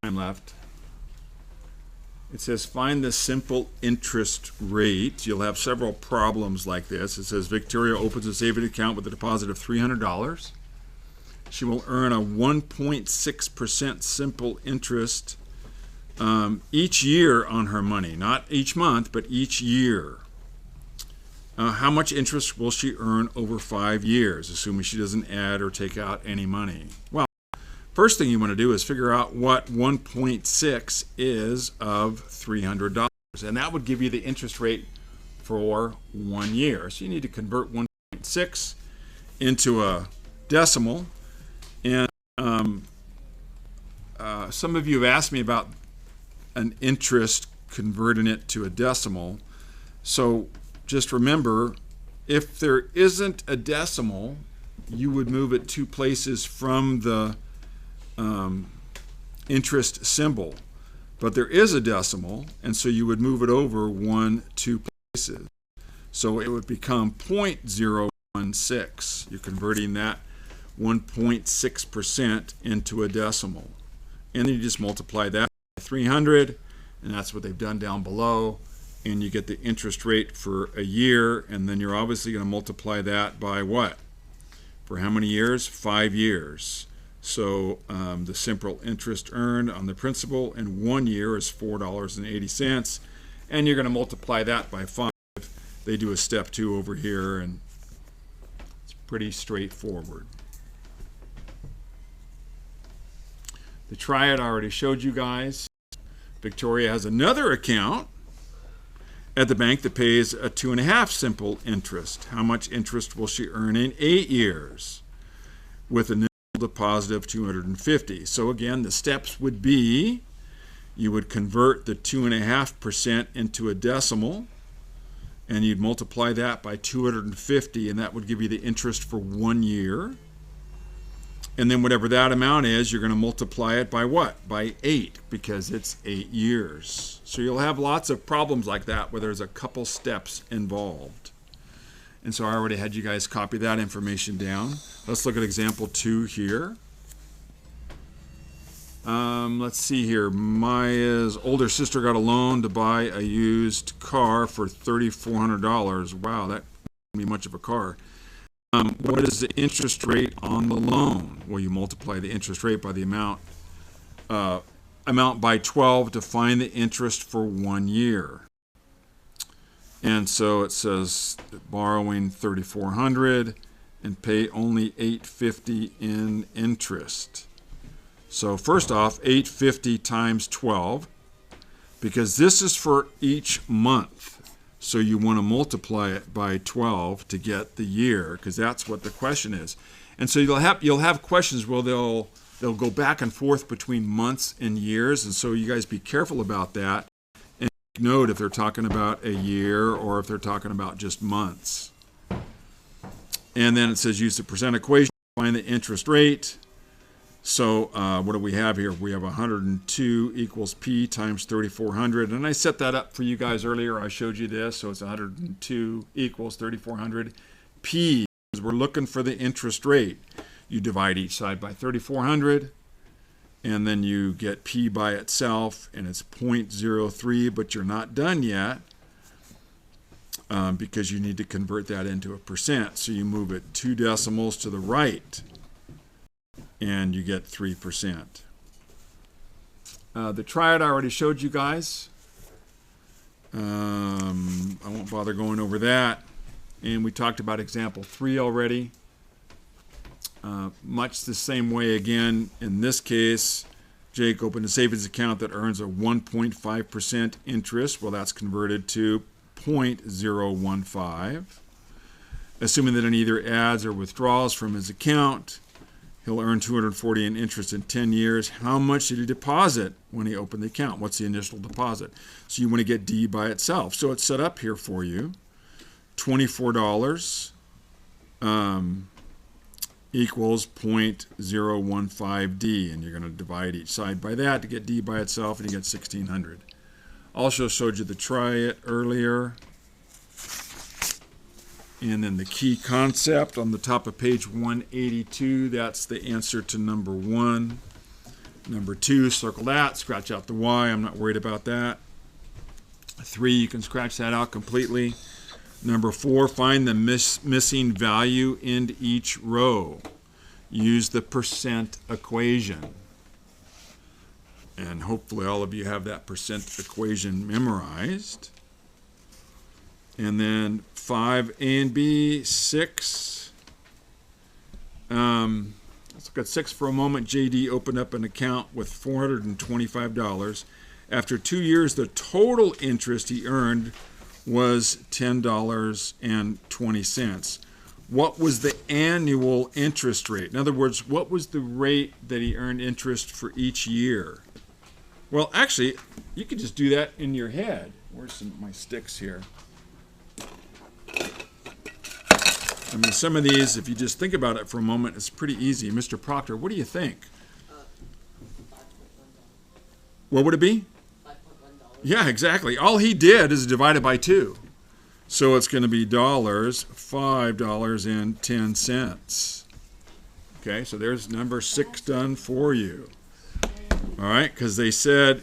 time left. It says find the simple interest rate. You'll have several problems like this. It says Victoria opens a savings account with a deposit of $300. She will earn a 1.6% simple interest each year on her money. Not each month, but each year. How much interest will she earn over 5 years, assuming she doesn't add or take out any money? Well, first thing you want to do is figure out what 1.6 is of $300, and that would give you the interest rate for 1 year. So you need to convert 1.6 into a decimal, and some of you have asked me about an interest, converting it to a decimal. So just remember, if there isn't a decimal, you would move it 2 places from the interest symbol, but there is a decimal, and so you would move it over 2 places. So it would become 0.016. You're converting that 1.6% into a decimal. And then you just multiply that by 300, and that's what they've done down below, and you get the interest rate for a year, and then you're obviously going to multiply that by what? For how many years? 5 years. So the simple interest earned on the principal in 1 year is $4.80, and you're going to multiply that by 5. They do a step 2 over here, and it's pretty straightforward. The triad I already showed you guys. Victoria has another account at the bank that pays a 2.5 simple interest. How much interest will she earn in 8 years? With an deposit of $250. So again, the steps would be, you would convert the 2.5% into a decimal, and you'd multiply that by 250, and that would give you the interest for 1 year. And then whatever that amount is, you're going to multiply it by what? By 8, because it's 8 years. So you'll have lots of problems like that where there's a couple steps involved. And so I already had you guys copy that information down. Let's look at example 2 here. Let's see here. Maya's older sister got a loan to buy a used car for $3,400. Wow, that wouldn't be much of a car. What is the interest rate on the loan? Well, you multiply the interest rate by the amount by 12 to find the interest for 1 year. And so it says borrowing $3,400 and pay only $850 in interest. So first off, $850 times 12, because this is for each month. So you want to multiply it by 12 to get the year, because that's what the question is. And so you'll have questions where they'll go back and forth between months and years, and so you guys be careful about that. And note if they're talking about a year or if they're talking about just months. And then it says use the percent equation to find the interest rate. So what do we have here? We have 102 equals P times 3,400. And I set that up for you guys earlier. I showed you this. So it's 102 equals 3,400. P, because we're looking for the interest rate. You divide each side by 3,400. And then you get P by itself. And it's 0.03. But you're not done yet. Because you need to convert that into a percent. So you move it 2 decimals to the right. And you get 3%. The triad I already showed you guys. I won't bother going over that. And we talked about example 3 already. Much the same way again. In this case, Jake opened a savings account that earns a 1.5% interest. Well, that's converted to 0.015. Assuming that it either adds or withdraws from his account, he'll earn $240 in interest in 10 years. How much did he deposit when he opened the account? What's the initial deposit? So you want to get D by itself. So it's set up here for you. $24 equals 0.015D. And you're going to divide each side by that to get D by itself, and you get 1,600. Also showed you the triad earlier. And then the key concept on the top of page 182, that's the answer to number 1. Number 2, circle that, scratch out the Y. I'm not worried about that. 3, you can scratch that out completely. Number 4, find the missing value in each row. Use the percent equation. And hopefully all of you have that percent equation memorized. And then 5, A and B, 6. Let's look at 6 for a moment. JD opened up an account with $425. After 2 years, the total interest he earned was $10.20. What was the annual interest rate? In other words, what was the rate that he earned interest for each year? Well, actually, you could just do that in your head. Where's my sticks here? I mean, some of these, if you just think about it for a moment, it's pretty easy. Mr. Proctor, what do you think? What would it be? Yeah, exactly. All he did is divide it by 2. So it's going to be $5.10. Okay, so there's number 6 done for you. All right, because they said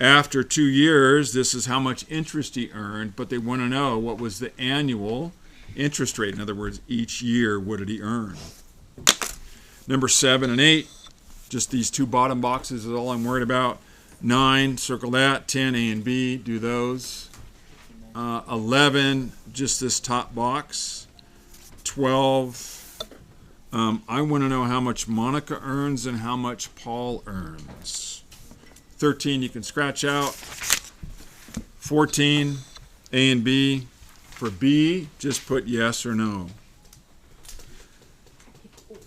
after 2 years, this is how much interest he earned, but they want to know what was the annual interest rate. In other words, each year, what did he earn? Number 7 and 8, just these 2 bottom boxes is all I'm worried about. 9, circle that. 10, A and B, do those. 11, just this top box. 12, I want to know how much Monica earns and how much Paul earns. 13, you can scratch out. 14, A and B. For B, just put yes or no.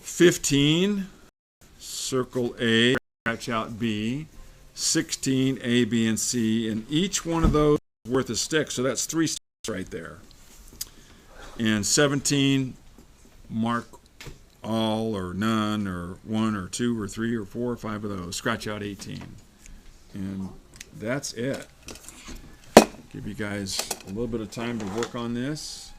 15, circle A, scratch out B. 16, A, B, and C, and each one of those is worth a stick, so that's 3 sticks right there. And 17, mark all or none or 1 or 2 or 3 or 4 or 5 of those. Scratch out 18. And that's it. Give you guys a little bit of time to work on this.